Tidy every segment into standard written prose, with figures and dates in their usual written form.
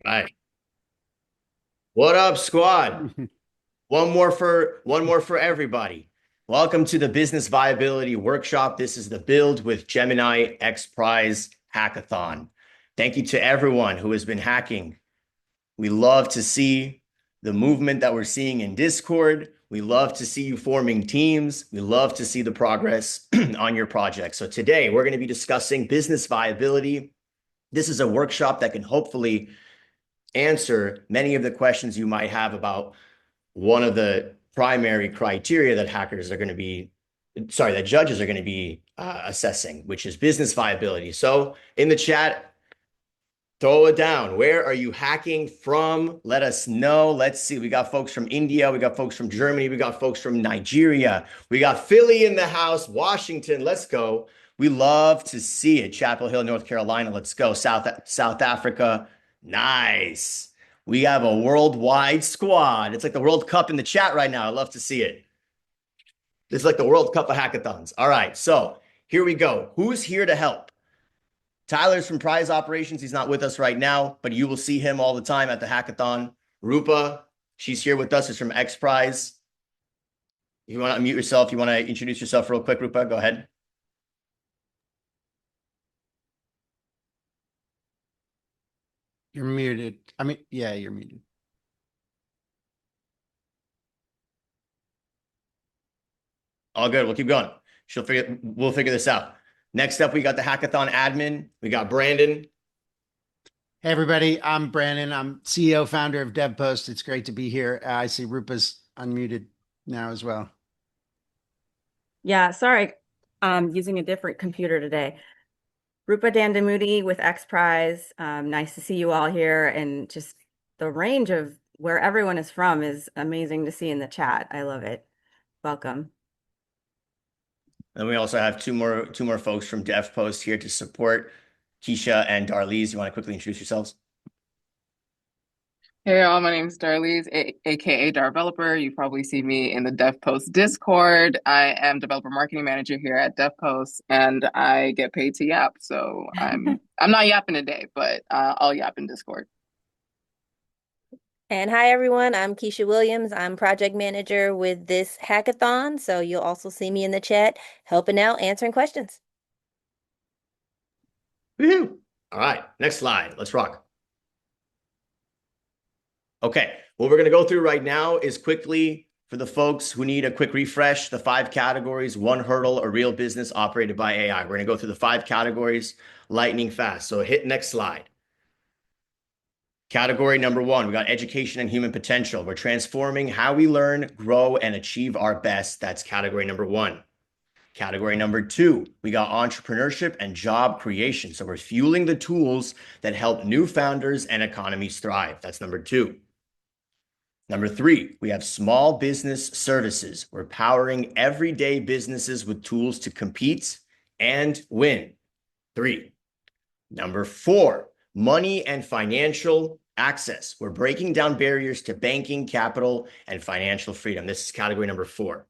Right. What up, squad? One more for everybody. Welcome to the Business Viability Workshop. This is the Build with Gemini XPRIZE Hackathon. Thank you to everyone who has been hacking. We love to see the movement that we're seeing in Discord. We love to see you forming teams. We love to see the progress on your project. So today we're going to be discussing business viability. This is a workshop that can hopefully answer many of the questions you might have about one of the primary criteria that that judges are going to be assessing, which is business viability. So in the chat, throw it down. Where are you hacking from? Let us know. Let's see. We got folks from India. We got folks from Germany. We got folks from Nigeria. We got Philly in the house, Washington. Let's go. We love to see it. Chapel Hill, North Carolina. Let's go. South Africa. Nice. We have a worldwide squad. It's like the World Cup in the chat right now. I love to see it. It's like the World Cup of hackathons. All right. So here we go. Who's here to help? Tyler's from Prize Operations. He's not with us right now, but you will see him all the time at the hackathon. Roopa, she's here with us. Is from XPRIZE. If you want to unmute yourself, you want to introduce yourself real quick, Roopa, go ahead. You're muted. Yeah, you're muted. All good. We'll keep going. We'll figure this out. Next up, we got the hackathon admin. We got Brandon. Hey, everybody. I'm Brandon. I'm CEO, founder of Devpost. It's great to be here. I see Rupa's unmuted now as well. Yeah, sorry. I'm using a different computer today. Roopa Dandamudi with XPRIZE. Nice to see you all here. And just the range of where everyone is from is amazing to see in the chat. I love it. Welcome. And we also have two more folks from Devpost here to support. Keshya and Darlyze. You want to quickly introduce yourselves? Hey y'all, my name is Darlyze, aka Darveloper. You probably see me in the Devpost Discord. I am developer marketing manager here at Devpost, and I get paid to yap. So I'm not yapping today, but I'll yap in Discord. And hi, everyone. I'm Keshya Williams. I'm project manager with this hackathon. So you'll also see me in the chat helping out, answering questions. Woohoo! All right, next slide. Let's rock. Okay, what we're going to go through right now is quickly, for the folks who need a quick refresh, the 5 categories, 1 hurdle, a real business operated by AI. We're going to go through the 5 categories lightning fast. So hit next slide. Category number 1, we got education and human potential. We're transforming how we learn, grow, and achieve our best. That's category number 1. Category number 2, we got entrepreneurship and job creation. So we're fueling the tools that help new founders and economies thrive. That's number 2. Number 3, we have small business services. We're powering everyday businesses with tools to compete and win. 3. Number 4, money and financial access. We're breaking down barriers to banking, capital, and financial freedom. This is category number 4.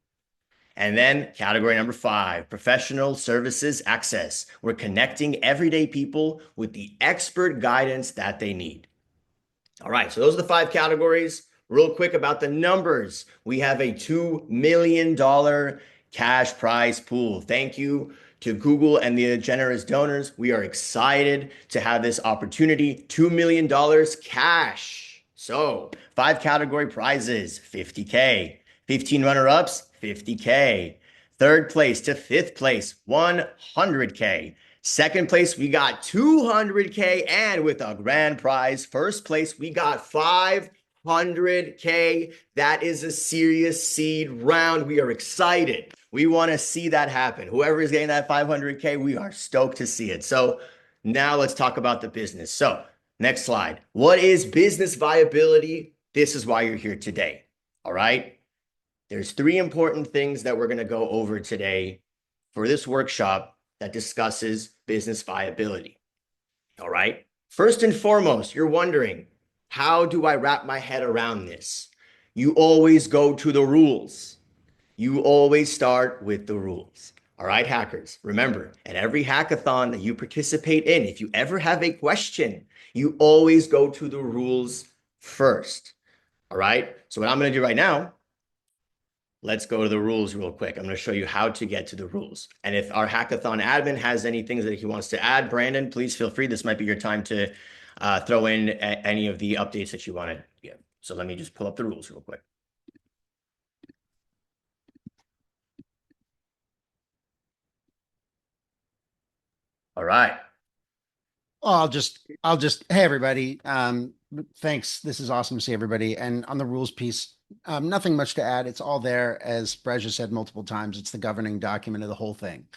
And then category number 5, professional services access. We're connecting everyday people with the expert guidance that they need. All right, so those are the 5 categories. Real quick about the numbers. We have a $2 million cash prize pool. Thank you to Google and the generous donors. We are excited to have this opportunity. $2 million cash. So 5 category prizes, $50K. 15 runner-ups, $50K. 3rd place to 5th place, $100K. 2nd place, we got $200K. And with a grand prize, 1st place, we got $500K. That is a serious seed round. We are excited. We want to see that happen. Whoever is getting that $500K, we are stoked to see it. So now let's talk about the business. So next slide. What is business viability? This is why you're here today. All right. There's 3 important things that we're going to go over today for this workshop that discusses business viability. All right. First and foremost, you're wondering, how do I wrap my head around this? You always go to the rules. You always start with the rules. All right, hackers, remember, at every hackathon that you participate in, if you ever have a question, You always go to the rules first. All right. So what I'm going to do right now, let's go to the rules real quick. I'm going to show you how to get to the rules. And if our hackathon admin has any things that he wants to add, Brandon, please feel free. This might be your time to throw in any of the updates that you want to give. So let me just pull up the rules real quick. All right. I'll just, hey, everybody. Thanks. This is awesome to see everybody. And on the rules piece, nothing much to add. It's all there. As Breja said multiple times, it's the governing document of the whole thing.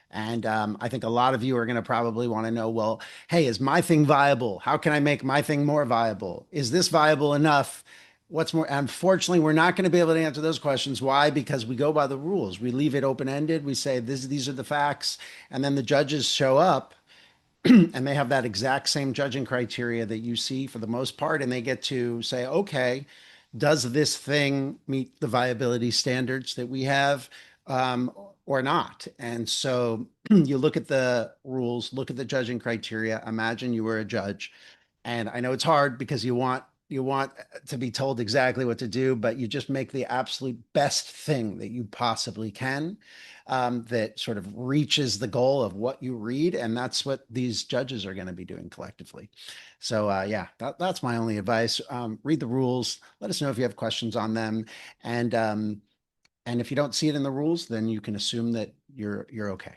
And I think a lot of you are going to probably want to know, well, hey, is my thing viable? How can I make my thing more viable? Is this viable enough? What's more? Unfortunately, we're not going to be able to answer those questions. Why? Because we go by the rules. We leave it open-ended. We say, these are the facts. And then the judges show up and they have that exact same judging criteria that you see for the most part, and they get to say, okay, does this thing meet the viability standards that we have, or not? And so you look at the rules, look at the judging criteria. Imagine you were a judge, and I know it's hard because you want to be told exactly what to do, but you just make the absolute best thing that you possibly can, that sort of reaches the goal of what you read. And that's what these judges are going to be doing collectively. So yeah, that's my only advice. Read the rules. Let us know if you have questions on them. And if you don't see it in the rules, then you can assume that you're okay.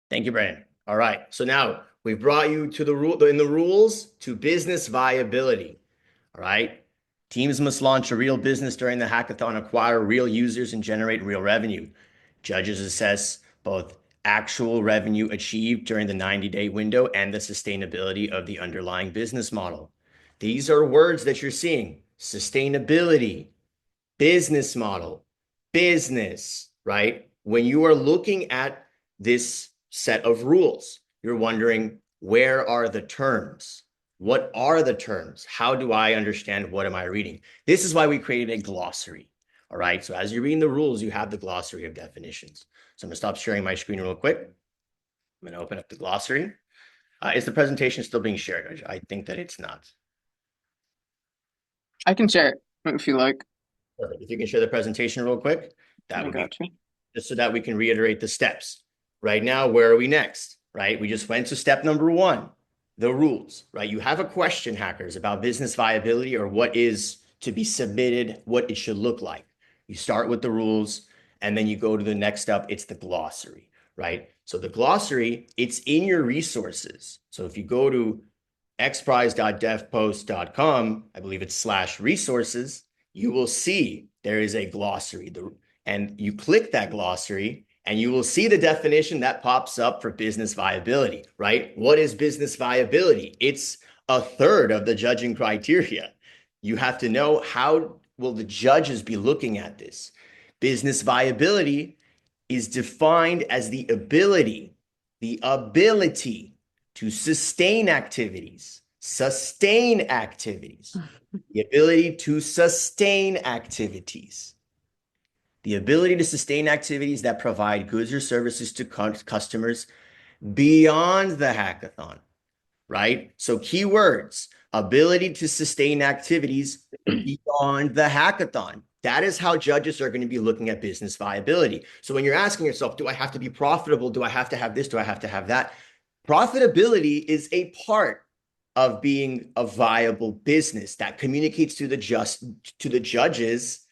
Thank you, Brandon. All right. So now we've brought you to the rule in the rules to business viability. All right. Teams must launch a real business during the hackathon, acquire real users, and generate real revenue. Judges assess both actual revenue achieved during the 90-day window and the sustainability of the underlying business model. These are words that you're seeing: sustainability, business model, business, right? When you are looking at this set of rules, you're wondering, where are the terms? What are the terms? How do I understand? What am I reading? This is why we created a glossary. All right. So as you're reading the rules, you have the glossary of definitions. So I'm going to stop sharing my screen real quick. I'm going to open up the glossary. Is the presentation still being shared? I think that it's not. I can share it if you like. Perfect. If you can share the presentation real quick, that would be just so that we can reiterate the steps. Right now, where are we next? Right? We just went to step number 1, the rules, right? You have a question, hackers, about business viability or what is to be submitted, what it should look like. You start with the rules and then you go to the next step. It's the glossary, right? So the glossary, it's in your resources. So if you go to xprize.devpost.com, I believe it's /resources, you will see there is a glossary, and you click that glossary and you will see the definition that pops up for business viability, right? What is business viability? It's a third of the judging criteria. You have to know, how will the judges be looking at this? Business viability is defined as the ability to sustain activities, the ability to sustain activities. The ability to sustain activities that provide goods or services to customers beyond the hackathon, right? So keywords: ability to sustain activities beyond the hackathon. That is how judges are going to be looking at business viability. So when you're asking yourself, do I have to be profitable? Do I have to have this? Do I have to have that? Profitability is a part of being a viable business that communicates to the judges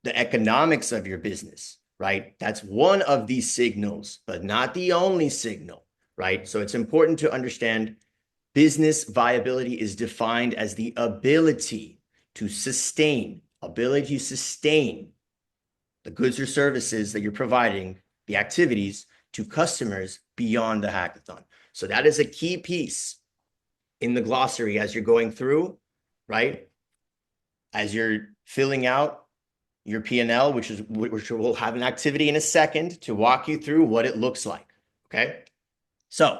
the economics of your business, right? That's one of these signals, but not the only signal, right? So it's important to understand business viability is defined as the ability to sustain the goods or services that you're providing, the activities, to customers beyond the hackathon. So that is a key piece in the glossary as you're going through, right? As you're filling out your P&L, which we'll have an activity in a second to walk you through what it looks like. Okay. So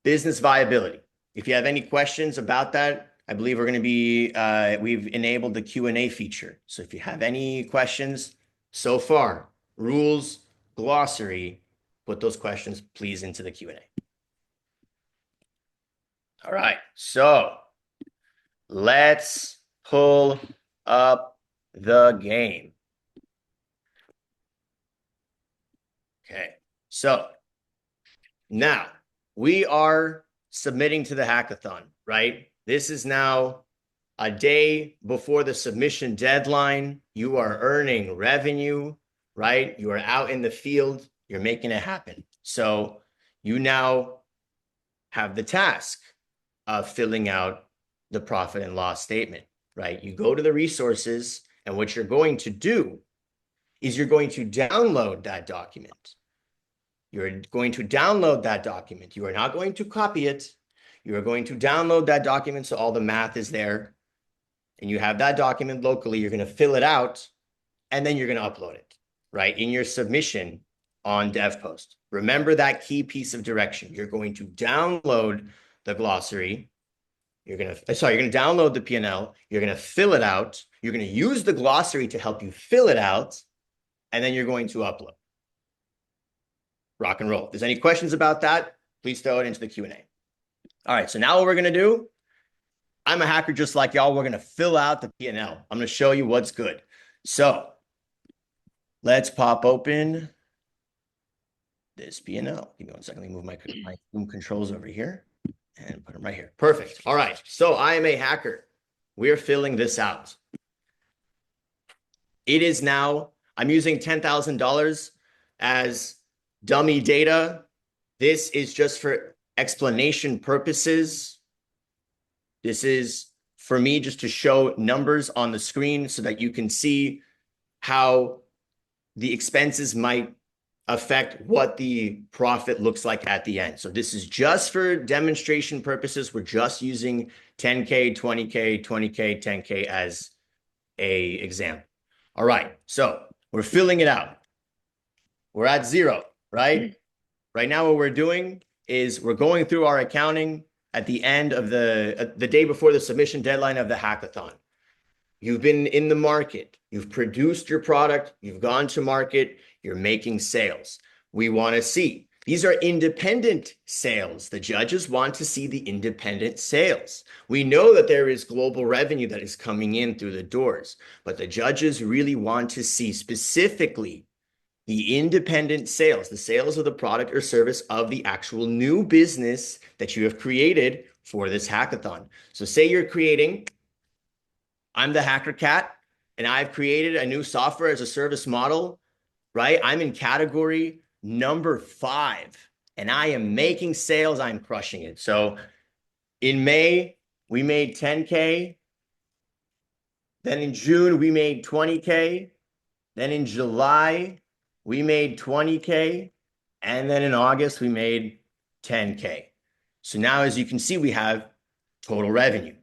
business viability. If you have any questions about that, I believe we're going to be, we've enabled the Q&A feature. So if you have any questions so far, rules, glossary, put those questions please into the Q&A. All right, so let's pull up the game. Okay, so now we are submitting to the hackathon, right? This is now a day before the submission deadline. You are earning revenue, right? You are out in the field, you're making it happen. So you now have the task of filling out the profit and loss statement, right? You go to the resources, and what you're going to do is you're going to download that document. You're going to download that document. You are not going to copy it. You are going to download that document so all the math is there. And you have that document locally. You're going to fill it out, and then you're going to upload it, right, in your submission on Devpost. Remember that key piece of direction. You're going to download the glossary. You're going to download the P&L. You're going to fill it out. You're going to use the glossary to help you fill it out, and then you're going to upload. Rock and roll. If there's any questions about that, please throw it into the Q&A. All right, so now what we're going to do, I'm a hacker just like y'all. We're going to fill out the P&L. I'm going to show you what's good. So let's pop open this P&L. Give me 1 second. Let me move my Zoom controls over here and put them right here. Perfect. All right. So I am a hacker. We're filling this out. It is now, I'm using $10,000 as dummy data. This is just for explanation purposes. This is for me just to show numbers on the screen so that you can see how the expenses might affect what the profit looks like at the end. So this is just for demonstration purposes. We're just using 10K, 20K, 20K, 10K as an example. All right, so we're filling it out. We're at 0, right? Right now what we're doing is we're going through our accounting at the end of the day before the submission deadline of the hackathon. You've been in the market, you've produced your product, you've gone to market, you're making sales. We want to see. These are independent sales. The judges want to see the independent sales. We know that there is global revenue that is coming in through the doors, but the judges really want to see specifically the independent sales, the sales of the product or service of the actual new business that you have created for this hackathon. So say you're creating, I'm the Hacker Cat, and I've created a new software as a service model, right? I'm in category number 5, and I am making sales. I'm crushing it. So in May, we made 10K. Then in June, we made 20K. Then in July, we made 20K. And then in August, we made 10K. So now, as you can see, we have total revenue.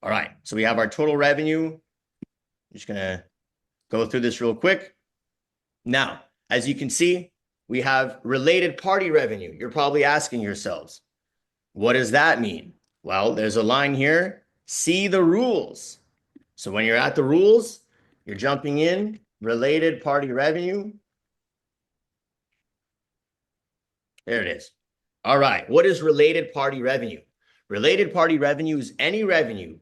All right, so we have our total revenue. I'm just going to go through this real quick. Now, as you can see, we have related party revenue. You're probably asking yourselves, what does that mean? Well, there's a line here, see the rules. So when you're at the rules, you're jumping in, related party revenue. There it is. All right, what is related party revenue? Related party revenue is any revenue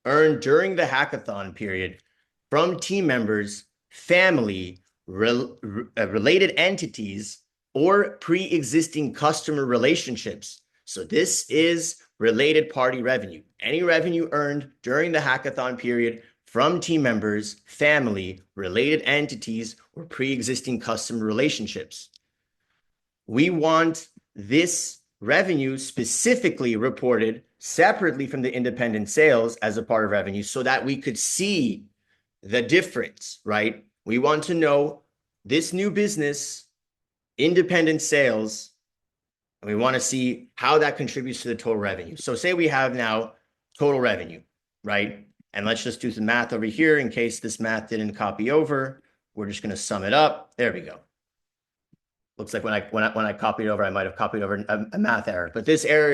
earned during the hackathon period from team members, family, related entities, or pre-existing customer relationships. So this is related party revenue. Any revenue earned during the hackathon period from team members, family, related entities, or pre-existing customer relationships. We want this revenue specifically reported separately from the independent sales as a part of revenue so that we could see the difference, right? We want to know this new business, independent sales, and we want to see how that contributes to the total revenue. So say we have now total revenue, right? And let's just do some math over here in case this math didn't copy over. We're just going to sum it up. There we go. Looks like when I copied over, I might have copied over a math error, but this error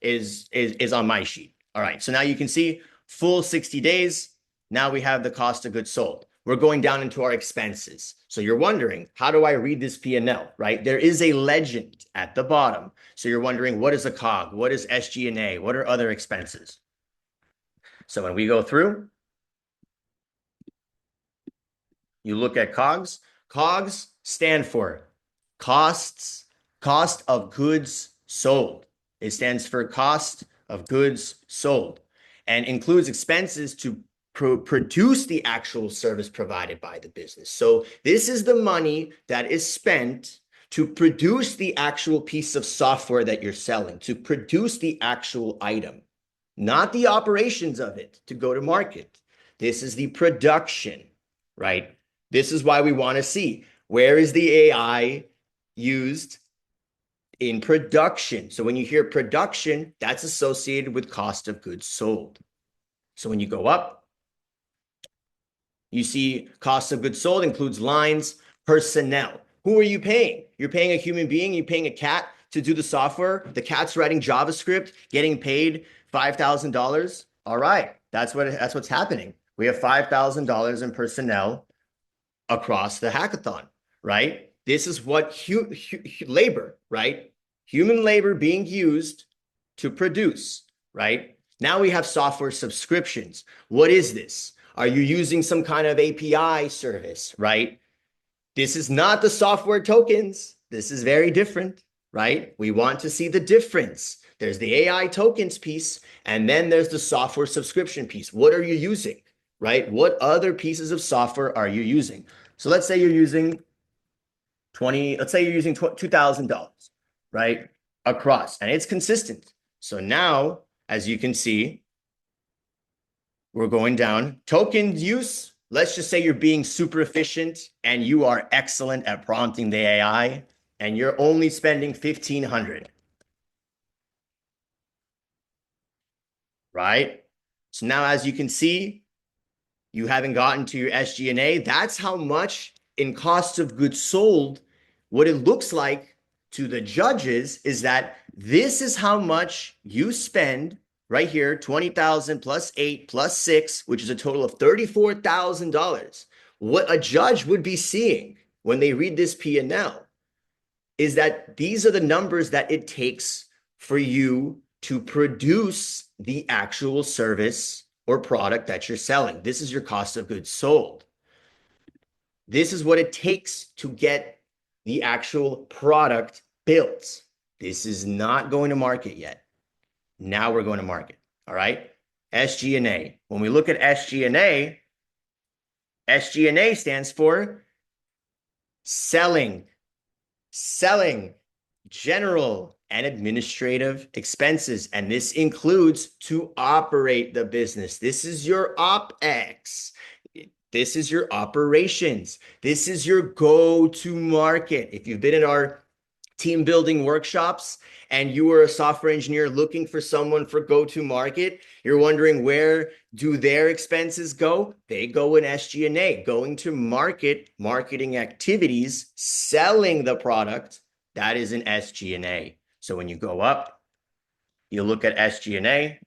is on my sheet. All right, so now you can see full 60 days. Now we have the cost of goods sold. we're going down into our expenses. So you're wondering, how do I read this P&L, right? There is a legend at the bottom. So you're wondering, what is a COG? What is SG&A? What are other expenses? So when we go through, you look at COGS. COGS stand for cost of goods sold. It stands for cost of goods sold and includes expenses to produce the actual service provided by the business. So this is the money that is spent to produce the actual piece of software that you're selling, to produce the actual item, not the operations of it to go to market. This is the production, right? This is why we want to see, where is the AI used in production? So when you hear production, that's associated with cost of goods sold. So when you go up, you see cost of goods sold includes lines, personnel. Who are you paying? You're paying a human being, you're paying a cat to do the software. The cat's writing JavaScript, getting paid $5,000. All right, that's what's happening. We have $5,000 in personnel across the hackathon, right? This is what labor, right? Human labor being used to produce, right? Now we have software subscriptions. What is this? Are you using some kind of API service, right? This is not the software tokens. This is very different, right? We want to see the difference. There's the AI tokens piece, and then there's the software subscription piece. What are you using, right? What other pieces of software are you using? So let's say you're using $2,000, right? Across, and it's consistent. So now, as you can see, we're going down. Token use, let's just say you're being super efficient and you are excellent at prompting the AI and you're only spending $1,500. Right? So now, as you can see, you haven't gotten to your SG&A. That's how much in cost of goods sold. What it looks like to the judges is that this is how much you spend right here, 20,000 plus 8 plus 6, which is a total of $34,000. What a judge would be seeing when they read this P&L is that these are the numbers that it takes for you to produce the actual service or product that you're selling. This is your cost of goods sold. This is what it takes to get the actual product built. This is not going to market yet. Now we're going to market. All right. SG&A. When we look at SG&A, SG&A stands for selling, general and administrative expenses. And this includes to operate the business. This is your OpEx. This is your operations. This is your go-to market. If you've been in our team building workshops and you are a software engineer looking for someone for go-to market, you're wondering, where do their expenses go? They go in SG&A, going to market, marketing activities, selling the product. That is in SG&A. So when you go up, you look at SG&A,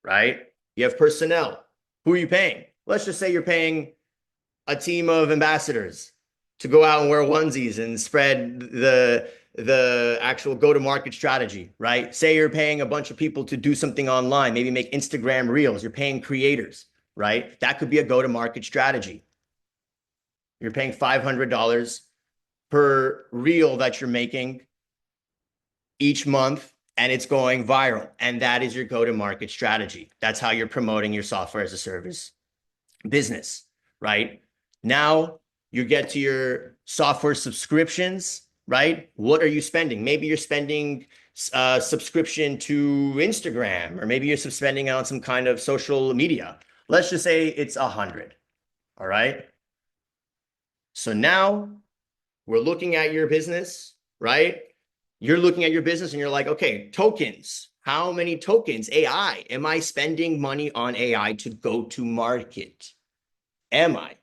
right? You have personnel. Who are you paying? Let's just say you're paying a team of ambassadors to go out and wear onesies and spread the actual go-to-market strategy, right? Say you're paying a bunch of people to do something online, maybe make Instagram reels. You're paying creators, right? That could be a go-to-market strategy. You're paying $500 per reel that you're making each month, and it's going viral. And that is your go-to-market strategy. That's how you're promoting your software as a service business, right? Now you get to your software subscriptions, right? What are you spending? Maybe you're spending subscription to Instagram, or maybe you're spending on some kind of social media. Let's just say it's 100. All right. So now we're looking at your business, right? You're looking at your business and you're like, okay, tokens. How many tokens? AI. Am I spending money on AI to go to market? Am I?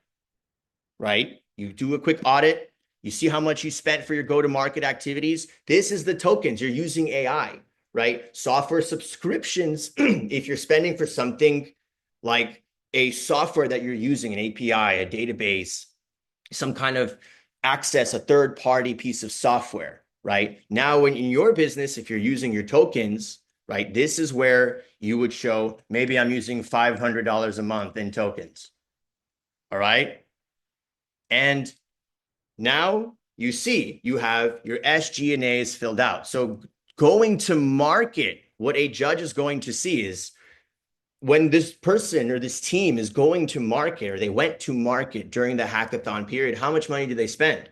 Right? You do a quick audit. You see how much you spent for your go-to-market activities. This is the tokens. You're using AI, right? Software subscriptions, if you're spending for something like a software that you're using, an API, a database, some kind of access, a third-party piece of software, right? Now, when in your business, if you're using your tokens, right, this is where you would show, maybe I'm using $500 a month in tokens, all right? And now you see you have your SG&As filled out. So going to market, what a judge is going to see is when this person or this team is going to market, or they went to market during the hackathon period, how much money do they spend?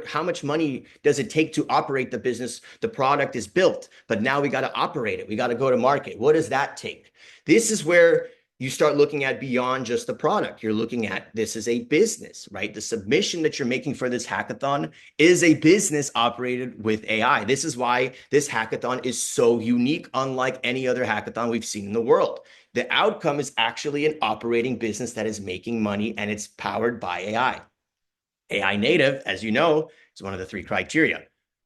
How much money does it take to operate the business? The product is built, but now we got to operate it. We got to go to market. What does that take? This is where you start looking at beyond just the product. You're looking at this as a business, right? The submission that you're making for this hackathon is a business operated with AI. This is why this hackathon is so unique, unlike any other hackathon we've seen in the world. The outcome is actually an operating business that is making money, and it's powered by AI. AI native, as you know, is one of the 3 criteria.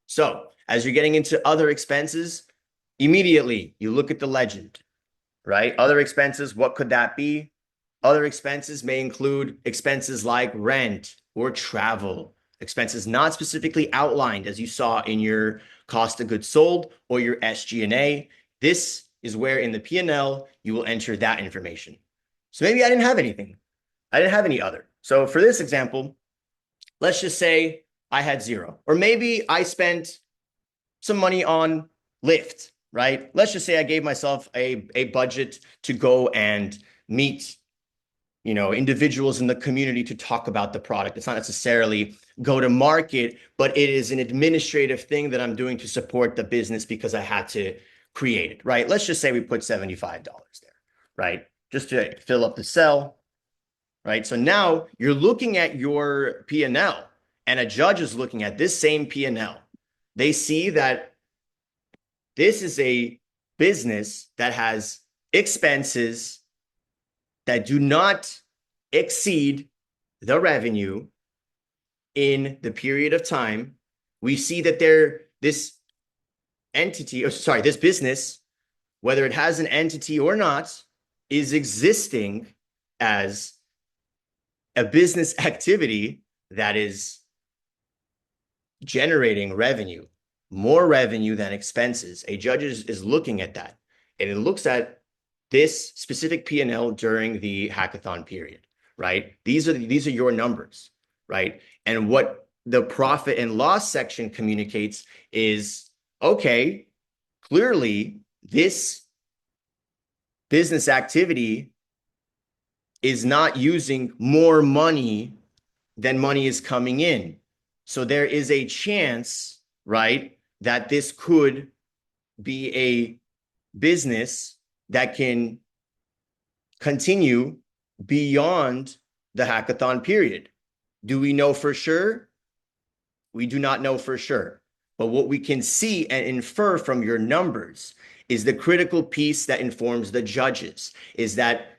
So as you're getting into other expenses, immediately you look at the legend, right? Other expenses, what could that be? Other expenses may include expenses like rent or travel, expenses not specifically outlined as you saw in your cost of goods sold or your SG&A. This is where in the P&L, you will enter that information. So maybe I didn't have anything. I didn't have any other. So for this example, let's just say I had 0, or maybe I spent some money on Lyft, right? Let's just say I gave myself a budget to go and meet, individuals in the community to talk about the product. It's not necessarily go to market, but it is an administrative thing that I'm doing to support the business because I had to create it, right? Let's just say we put $75 there, right? Just to fill up the cell, right? So now you're looking at your P&L, and a judge is looking at this same P&L. They see that this is a business that has expenses that do not exceed the revenue in the period of time. We see that this business, whether it has an entity or not, is existing as a business activity that is generating revenue, more revenue than expenses. A judge is looking at that, and it looks at this specific P&L during the hackathon period, right? These are your numbers, right? And what the profit and loss section communicates is, okay, clearly this business activity is not using more money than money is coming in. So there is a chance, right, that this could be a business that can continue beyond the hackathon period. Do we know for sure? We do not know for sure. But what we can see and infer from your numbers is the critical piece that informs the judges, is that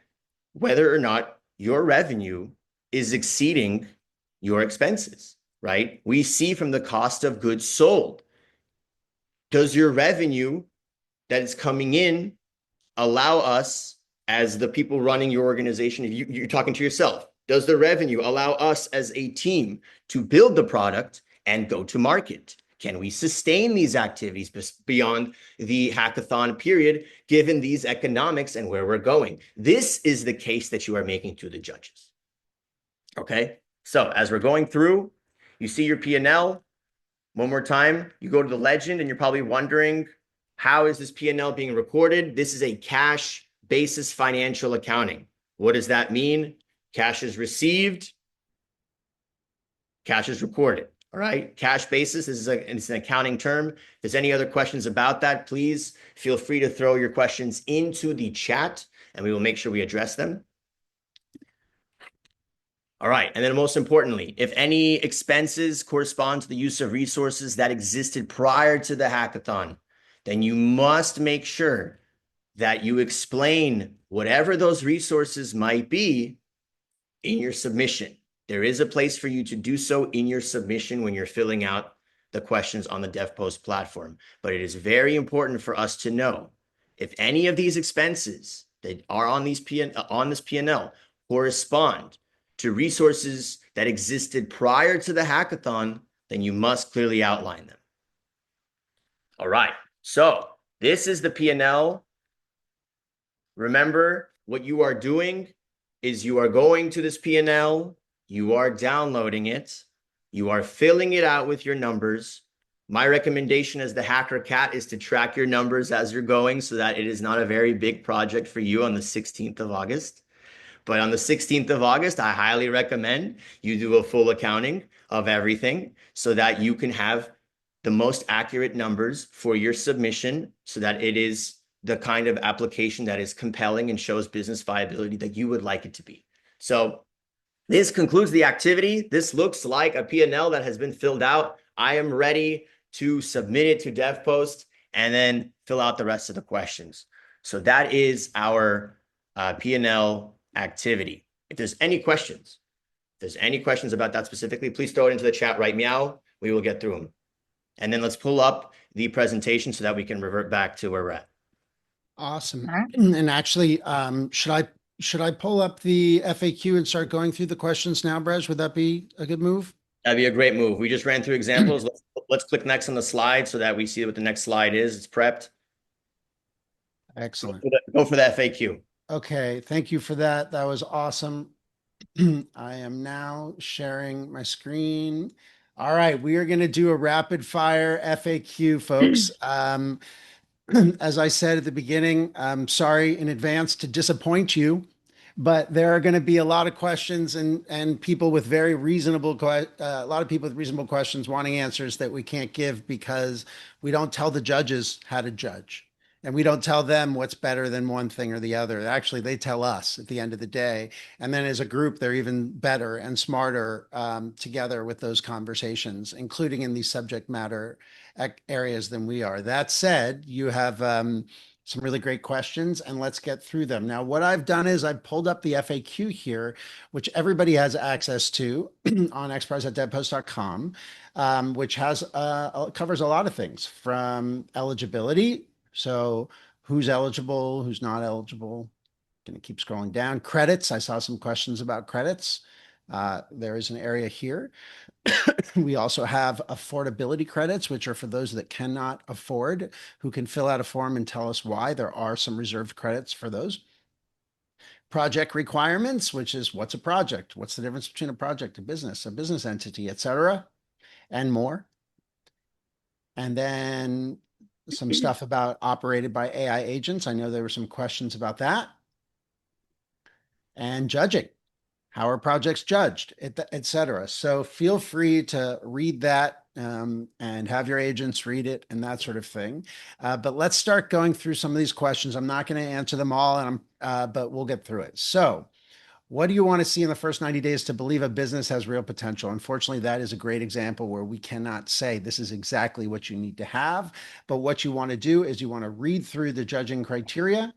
whether or not your revenue is exceeding your expenses, right? We see from the cost of goods sold. Does your revenue that is coming in allow us, as the people running your organization, if you're talking to yourself, does the revenue allow us as a team to build the product and go to market? Can we sustain these activities beyond the hackathon period, given these economics and where we're going? This is the case that you are making to the judges. Okay, so as we're going through, you see your P&L. One more time, you go to the legend, and you're probably wondering, how is this P&L being recorded? This is a cash basis financial accounting. What does that mean? Cash is received, cash is recorded. All right, cash basis it's an accounting term. If there's any other questions about that, please feel free to throw your questions into the chat, and we will make sure we address them. All right, and then most importantly, if any expenses correspond to the use of resources that existed prior to the hackathon, then you must make sure that you explain whatever those resources might be in your submission. There is a place for you to do so in your submission when you're filling out the questions on the Devpost platform. But it is very important for us to know if any of these expenses that are on this P&L correspond to resources that existed prior to the hackathon, then you must clearly outline them. All right, so this is the P&L. Remember, what you are doing is you are going to this P&L, you are downloading it, you are filling it out with your numbers. My recommendation as the hacker cat is to track your numbers as you're going so that it is not a very big project for you on the 16th of August. But on the 16th of August, I highly recommend you do a full accounting of everything so that you can have the most accurate numbers for your submission so that it is the kind of application that is compelling and shows business viability that you would like it to be. So this concludes the activity. This looks like a P&L that has been filled out. I am ready to submit it to Devpost and then fill out the rest of the questions. So that is our P&L activity. If there's any questions, about that specifically, please throw it into the chat right meow. We will get through them. And then let's pull up the presentation so that we can revert back to where we're at. Awesome. All right. And actually, should I pull up the FAQ and start going through the questions now, Brej? Would that be a good move? That'd be a great move. We just ran through examples. Let's click next on the slide so that we see what the next slide is. It's prepped. Excellent. Go for the FAQ. Okay, thank you for that. That was awesome. I am now sharing my screen. All right, we are going to do a rapid fire FAQ, folks. As I said at the beginning, I'm sorry in advance to disappoint you, but there are going to be a lot of questions and people with very reasonable, a lot of people with reasonable questions wanting answers that we can't give because we don't tell the judges how to judge. And we don't tell them what's better than one thing or the other. Actually, they tell us at the end of the day. And then as a group, they're even better and smarter together with those conversations, including in these subject matter areas than we are. That said, you have some really great questions and let's get through them. Now, what I've done is I've pulled up the FAQ here, which everybody has access to on xprize@devpost.com, which has covers a lot of things from eligibility. So who's eligible, who's not eligible? Going to keep scrolling down. Credits. I saw some questions about credits. There is an area here. We also have affordability credits, which are for those that cannot afford, who can fill out a form and tell us why. There are some reserved credits for those. Project requirements, which is what's a project? What's the difference between a project, a business entity, etc., and more. And then some stuff about operated by AI agents. I know there were some questions about that. And judging. How are projects judged, etc. So feel free to read that and have your agents read it and that sort of thing. But let's start going through some of these questions. I'm not going to answer them all, but we'll get through it. So what do you want to see in the first 90 days to believe a business has real potential? Unfortunately, that is a great example where we cannot say this is exactly what you need to have. But what you want to do is you want to read through the judging criteria,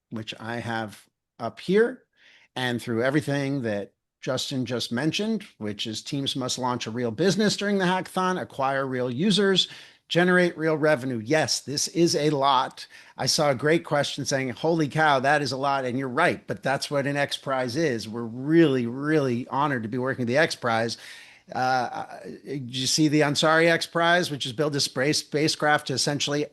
which I have up here, and through everything that Justin just mentioned, which is teams must launch a real business during the hackathon, acquire real users, generate real revenue. Yes, this is a lot. I saw a great question saying, holy cow, that is a lot. And you're right, but that's what an XPRIZE is. We're really, really honored to be working with the XPRIZE. Did you see the Ansari XPRIZE, which is build a spacecraft to essentially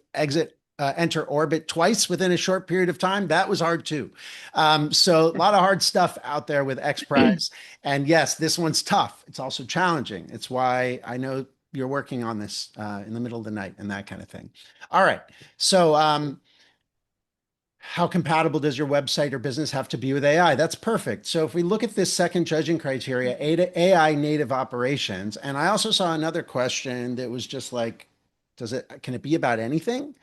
enter orbit twice within a short period of time? That was hard too. So a lot of hard stuff out there with XPRIZE. And yes, this one's tough. It's also challenging. It's why I know you're working on this in the middle of the night and that kind of thing. All right. So how compatible does your website or business have to be with AI? That's perfect. So if we look at this second judging criteria, AI native operations, and I also saw another question that was just like, can it be about anything?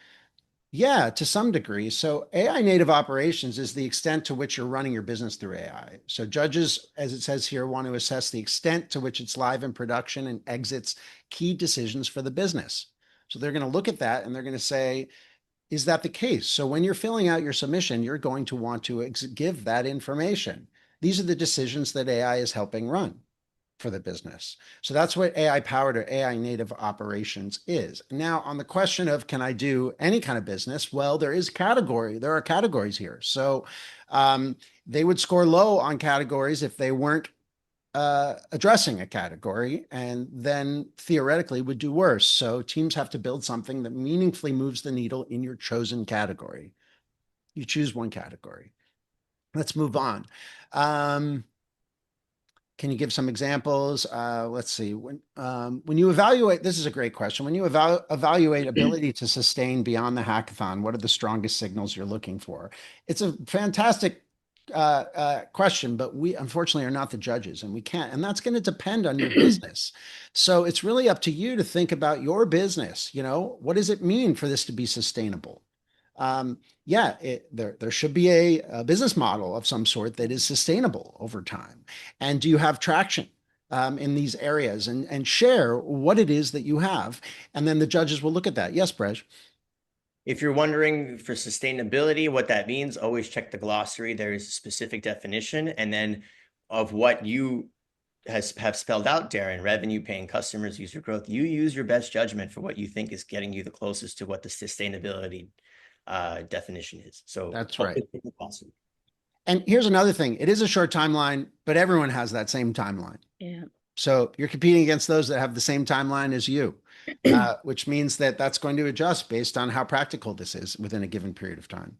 Yeah, to some degree. So AI native operations is the extent to which you're running your business through AI. So judges, as it says here, want to assess the extent to which it's live in production and exits key decisions for the business. So they're going to look at that and they're going to say, is that the case? So when you're filling out your submission, you're going to want to give that information. These are the decisions that AI is helping run. for the business. So that's what AI powered or AI native operations is. Now, on the question of can I do any kind of business? Well, there are categories here. So they would score low on categories if they weren't addressing a category, and then theoretically would do worse. So teams have to build something that meaningfully moves the needle in your chosen category. You choose one category. Let's move on. Can you give some examples? Let's see. When you evaluate, this is a great question. When you evaluate ability to sustain beyond the hackathon, what are the strongest signals you're looking for? It's a fantastic question, but we unfortunately are not the judges, and we can't. And that's going to depend on your business. So it's really up to you to think about your business. What does it mean for this to be sustainable? There should be a business model of some sort that is sustainable over time. And do you have traction in these areas, and share what it is that you have? And then the judges will look at that. Yes, Brej. If you're wondering for sustainability, what that means, always check the glossary. There is a specific definition. And then of what you have spelled out, Darren, revenue, paying customers, user growth, you use your best judgment for what you think is getting you the closest to what the sustainability definition is. So that's right. And here's another thing. It is a short timeline, but everyone has that same timeline. Yeah. So you're competing against those that have the same timeline as you, which means that that's going to adjust based on how practical this is within a given period of time.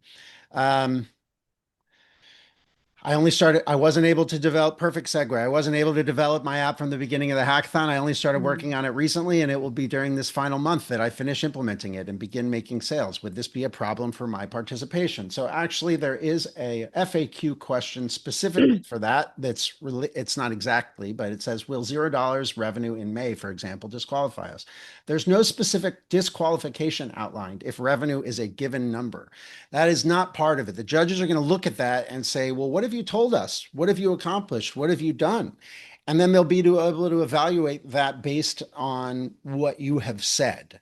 I wasn't able to develop perfect segue. I wasn't able to develop my app from the beginning of the hackathon. I only started working on it recently, and it will be during this final month that I finish implementing it and begin making sales. Would this be a problem for my participation? So actually there is a FAQ question specifically for that. It's not exactly, but it says, will $0 revenue in May, for example, disqualify us? There's no specific disqualification outlined if revenue is a given number. That is not part of it. The judges are going to look at that and say, well, what have you told us? What have you accomplished? What have you done? And then they'll be able to evaluate that based on what you have said.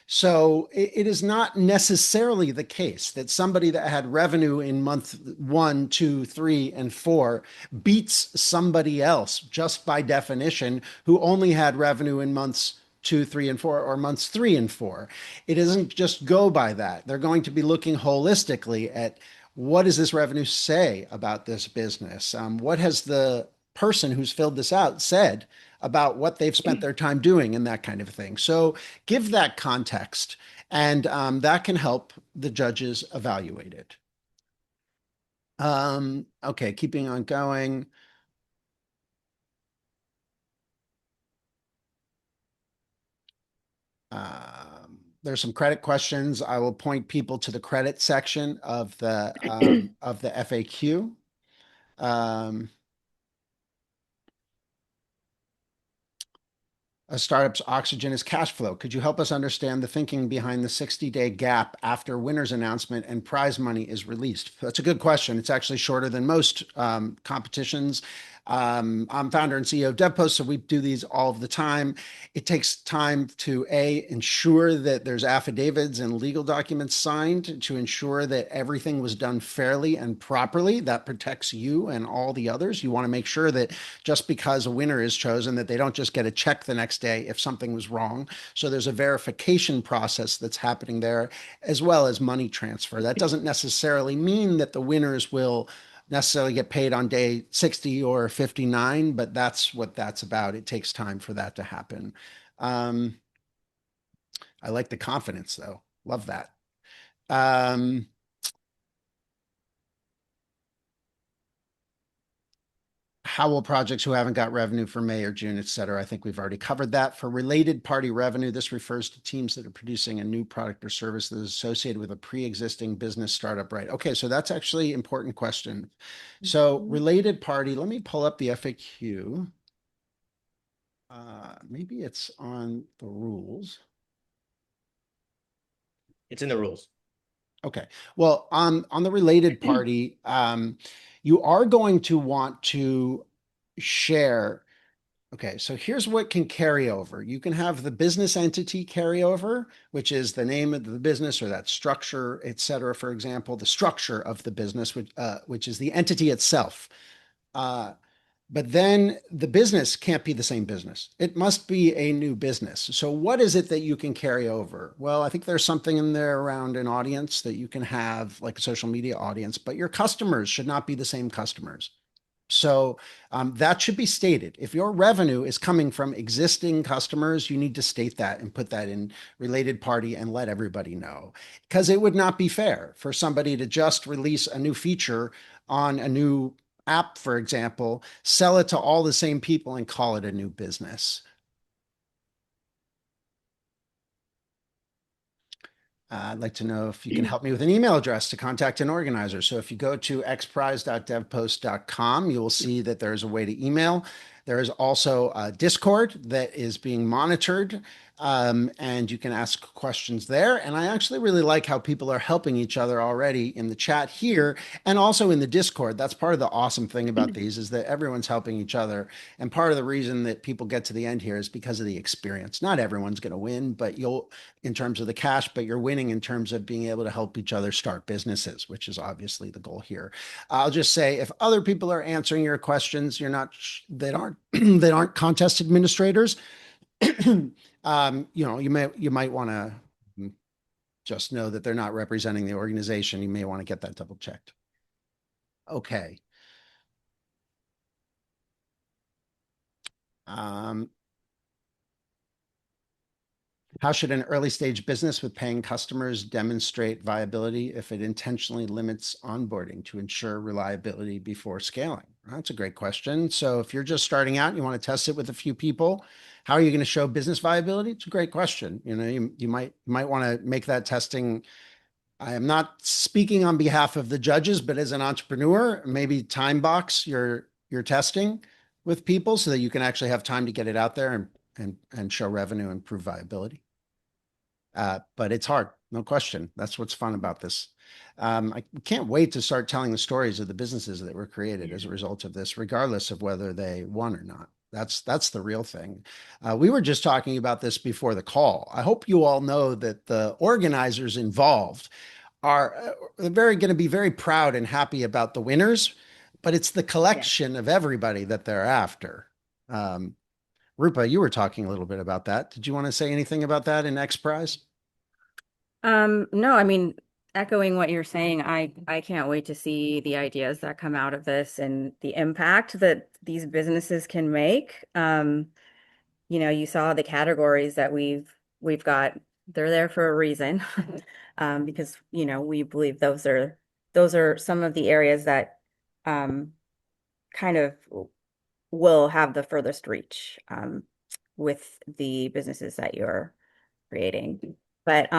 So it is not necessarily the case that somebody that had revenue in month 1, 2, 3, and 4 beats somebody else just by definition who only had revenue in months 2, 3, and 4, or months 3 and 4. It doesn't just go by that. They're going to be looking holistically at what does this revenue say about this business? What has the person who's filled this out said about what they've spent their time doing, and that kind of thing. So give that context, and that can help the judges evaluate it. Okay, keeping on going. There's some credit questions. I will point people to the credit section of the FAQ. A startup's oxygen is cash flow. Could you help us understand the thinking behind the 60-day gap after winner's announcement and prize money is released? That's a good question. It's actually shorter than most competitions. I'm founder and CEO of Devpost, so we do these all of the time. It takes time to ensure that there's affidavits and legal documents signed to ensure that everything was done fairly and properly. That protects you and all the others. You want to make sure that just because a winner is chosen, that they don't just get a check the next day if something was wrong. So there's a verification process that's happening there, as well as money transfer. That doesn't necessarily mean that the winners will necessarily get paid on day 60 or 59, but that's what that's about. It takes time for that to happen. I like the confidence though. Love that. How will projects who haven't got revenue for May or June, et cetera? I think we've already covered that. For related party revenue, this refers to teams that are producing a new product or service that is associated with a pre-existing business startup, right? Okay, so that's actually an important question. So related party, let me pull up the FAQ. Maybe it's on the rules. It's in the rules. Okay. Well, on the related party, you are going to want to share. Okay, so here's what can carry over. You can have the business entity carry over, which is the name of the business or that structure, et cetera. For example, the structure of the business, which is the entity itself. But then the business can't be the same business. It must be a new business. So what is it that you can carry over? Well, I think there's something in there around an audience that you can have, like a social media audience, but your customers should not be the same customers. So that should be stated. If your revenue is coming from existing customers, you need to state that and put that in related party and let everybody know. Because it would not be fair for somebody to just release a new feature on a new app, for example, sell it to all the same people and call it a new business. I'd like to know if you can help me with an email address to contact an organizer. So if you go to xprize.devpost.com, you will see that there's a way to email. There is also a Discord that is being monitored, and you can ask questions there. And I actually really like how people are helping each other already in the chat here and also in the Discord. That's part of the awesome thing about these is that everyone's helping each other. And part of the reason that people get to the end here is because of the experience. Not everyone's going to win, but you'll in terms of the cash, but you're winning in terms of being able to help each other start businesses, which is obviously the goal here. I'll just say if other people are answering your questions, you're not that aren't that aren't contest administrators. You might want to just know that they're not representing the organization. You may want to get that double checked. Okay. How should an early stage business with paying customers demonstrate viability if it intentionally limits onboarding to ensure reliability before scaling? That's a great question. So if you're just starting out and you want to test it with a few people, how are you going to show business viability? It's a great question. You might want to make that testing. I am not speaking on behalf of the judges, but as an entrepreneur, maybe time box your testing with people so that you can actually have time to get it out there and show revenue and prove viability. But it's hard, no question. That's what's fun about this. I can't wait to start telling the stories of the businesses that were created as a result of this, regardless of whether they won or not. That's the real thing. We were just talking about this before the call. I hope you all know that the organizers involved are going to be very proud and happy about the winners, but it's the collection of everybody that they're after. Roopa, you were talking a little bit about that. Did you want to say anything about that in XPRIZE? No, I mean, echoing what you're saying, I can't wait to see the ideas that come out of this and the impact that these businesses can make. You saw the categories that we've got. They're there for a reason, because we believe those are some of the areas that kind of will have the furthest reach with the businesses that you're creating. But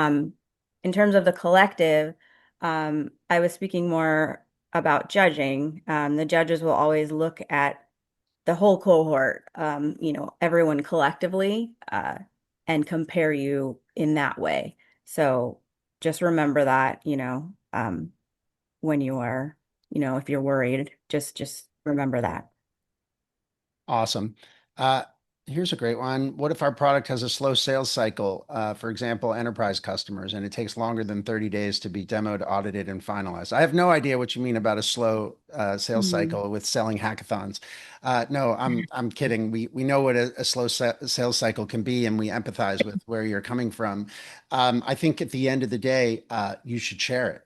in terms of the collective, I was speaking more about judging. The judges will always look at the whole cohort, everyone collectively, and compare you in that way. So just remember that, when you are, if you're worried, just remember that. Awesome. Here's a great one. What if our product has a slow sales cycle, for example, enterprise customers, and it takes longer than 30 days to be demoed, audited, and finalized? I have no idea what you mean about a slow sales cycle with selling hackathons. No, I'm kidding. We know what a slow sales cycle can be, and we empathize with where you're coming from. I think at the end of the day, you should share it.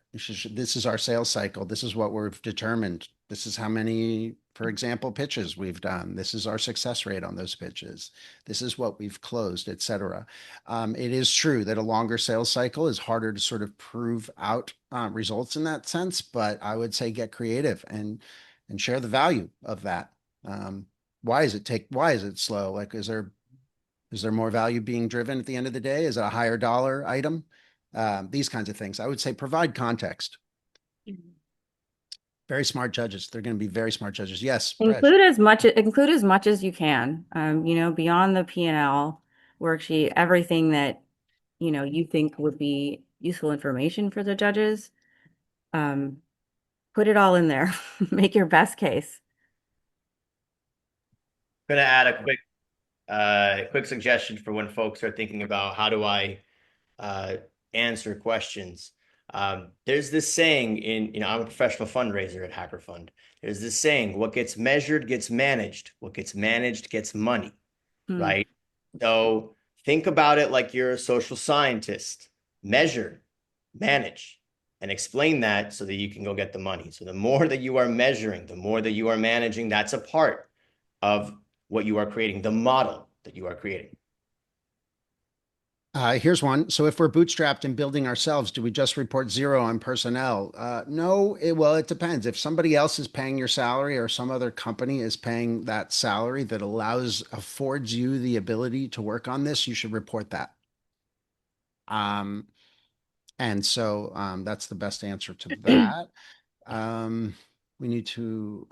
This is our sales cycle. This is what we've determined. This is how many, for example, pitches we've done. This is our success rate on those pitches. This is what we've closed, et cetera. It is true that a longer sales cycle is harder to sort of prove out results in that sense, but I would say get creative and share the value of that. Why is it slow? Like, is there more value being driven at the end of the day? Is it a higher dollar item? These kinds of things. I would say provide context. Very smart judges. They're going to be very smart judges. Yes. Include as much as you can. Beyond the P&L worksheet, everything that you think would be useful information for the judges. Put it all in there. Make your best case. I'm going to add a quick suggestion for when folks are thinking about how do I answer questions. There's this saying I'm a professional fundraiser at Hacker Fund. There's this saying, what gets measured gets managed. What gets managed gets money, right? So think about it like you're a social scientist. Measure, manage, and explain that so that you can go get the money. So the more that you are measuring, the more that you are managing, that's a part of what you are creating, the model that you are creating. Here's one. So if we're bootstrapped and building ourselves, do we just report zero on personnel? No, well, it depends. If somebody else is paying your salary or some other company is paying that salary that affords you the ability to work on this, you should report that. And so that's the best answer to that. We need to,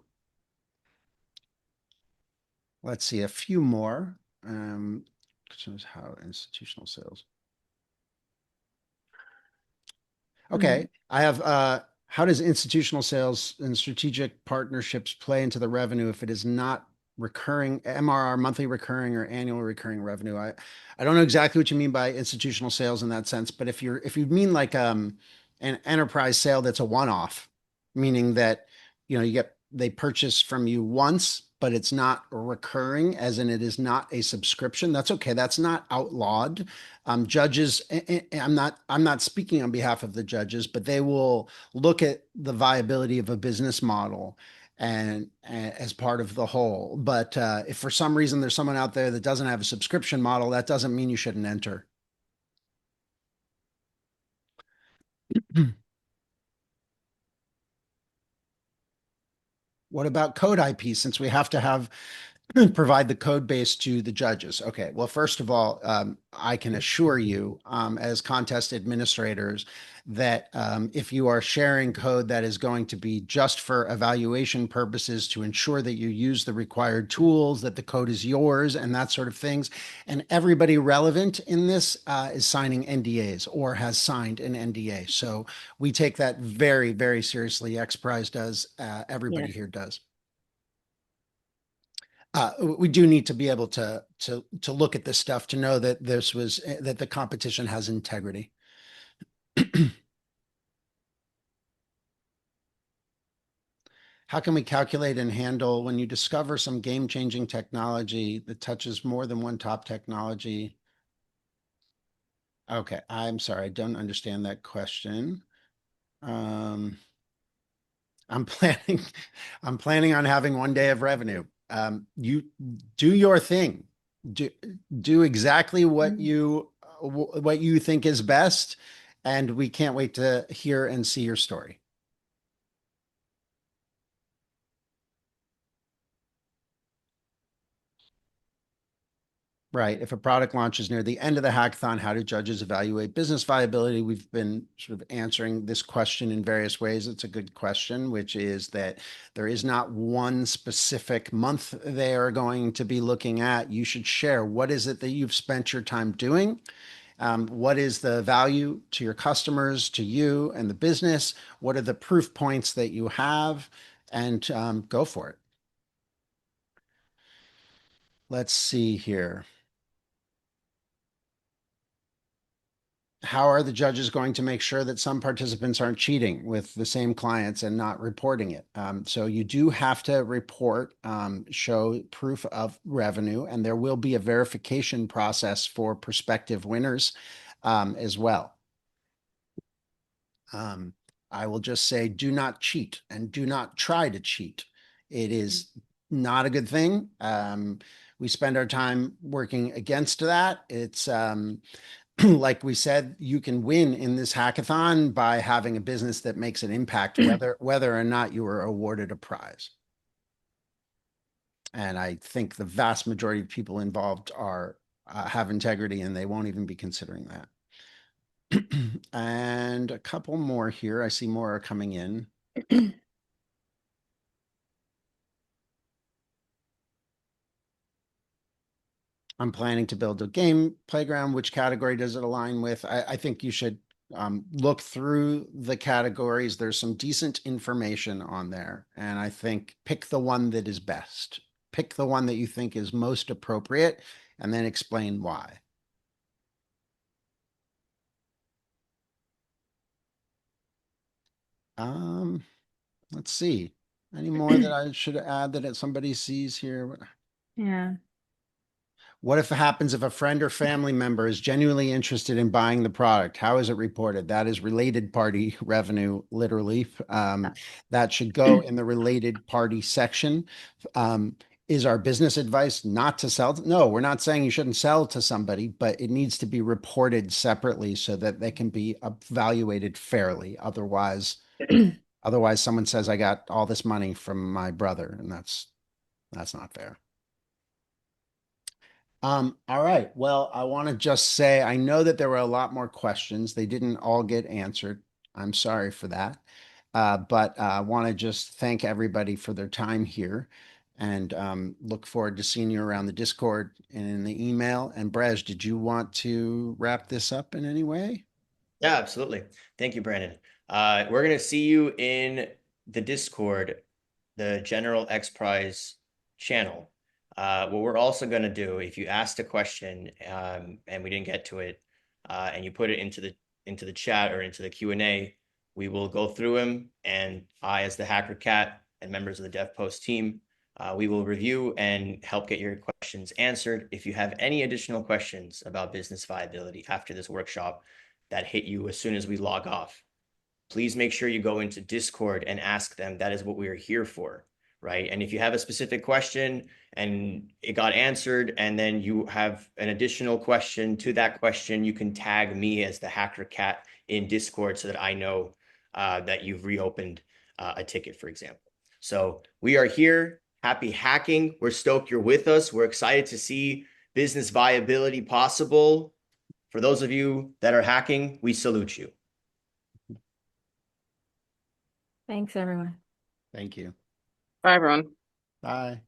let's see, a few more. How institutional sales. Okay. I have how does institutional sales and strategic partnerships play into the revenue if it is not recurring MRR, monthly recurring or annual recurring revenue? I don't know exactly what you mean by institutional sales in that sense, but if you mean like an enterprise sale that's a one-off, meaning that they purchase from you once, but it's not recurring, as in it is not a subscription, that's okay. That's not outlawed. Judges, I'm not speaking on behalf of the judges, but they will look at the viability of a business model and as part of the whole. But if for some reason there's someone out there that doesn't have a subscription model, that doesn't mean you shouldn't enter. What about code IP, since we have to provide the code base to the judges? Okay, well, first of all, I can assure you, as contest administrators, that if you are sharing code that is going to be just for evaluation purposes to ensure that you use the required tools, that the code is yours, and that sort of things, and everybody relevant in this is signing NDAs or has signed an NDA. So we take that very, very seriously. XPRIZE does. Everybody here does. We do need to be able to look at this stuff to know that that the competition has integrity. How can we calculate and handle when you discover some game-changing technology that touches more than one top technology? Okay, I'm sorry, I don't understand that question. I'm planning on having one day of revenue. You do your thing. Do exactly what you think is best, and we can't wait to hear and see your story. Right. If a product launches near the end of the hackathon, how do judges evaluate business viability? We've been sort of answering this question in various ways. It's a good question, which is that there is not one specific month they are going to be looking at. You should share what is it that you've spent your time doing? What is the value to your customers, to you and the business? What are the proof points that you have? And go for it. Let's see here. How are the judges going to make sure that some participants aren't cheating with the same clients and not reporting it? So you do have to report, show proof of revenue, and there will be a verification process for prospective winners as well. I will just say, do not cheat and do not try to cheat. It is not a good thing. We spend our time working against that. It's like we said, you can win in this hackathon by having a business that makes an impact, whether or not you were awarded a prize. And I think the vast majority of people involved have integrity, and they won't even be considering that. And a couple more here. I see more are coming in. I'm planning to build a game playground. Which category does it align with? I think you should look through the categories. There's some decent information on there. And I think pick the one that is best. Pick the one that you think is most appropriate, and then explain why. Let's see. Any more that I should add that somebody sees here? Yeah. What if it happens if a friend or family member is genuinely interested in buying the product? How is it reported? That is related party revenue, literally. That should go in the related party section. Is our business advice not to sell? No, we're not saying you shouldn't sell to somebody, but it needs to be reported separately so that they can be evaluated fairly. Otherwise, someone says, I got all this money from my brother, and that's not fair. All right. Well, I want to just say, I know that there were a lot more questions. They didn't all get answered. I'm sorry for that. But I want to just thank everybody for their time here and look forward to seeing you around the Discord and in the email. And Brej, did you want to wrap this up in any way? Yeah, absolutely. Thank you, Brandon. We're going to see you in the Discord, the General XPRIZE channel. What we're also going to do, if you asked a question and we didn't get to it, and you put it into the chat or into the Q&A, we will go through them, and I, as the Hacker Cat and members of the Devpost team, we will review and help get your questions answered. If you have any additional questions about business viability after this workshop that hit you as soon as we log off, please make sure you go into Discord and ask them. That is what we are here for, right? And if you have a specific question and it got answered, and then you have an additional question to that question, you can tag me as the Hacker Cat in Discord so that I know that you've reopened a ticket, for example. So we are here. Happy hacking. We're stoked you're with us. We're excited to see business viability possible. For those of you that are hacking, we salute you. Thanks, everyone. Thank you. Bye, everyone. Bye.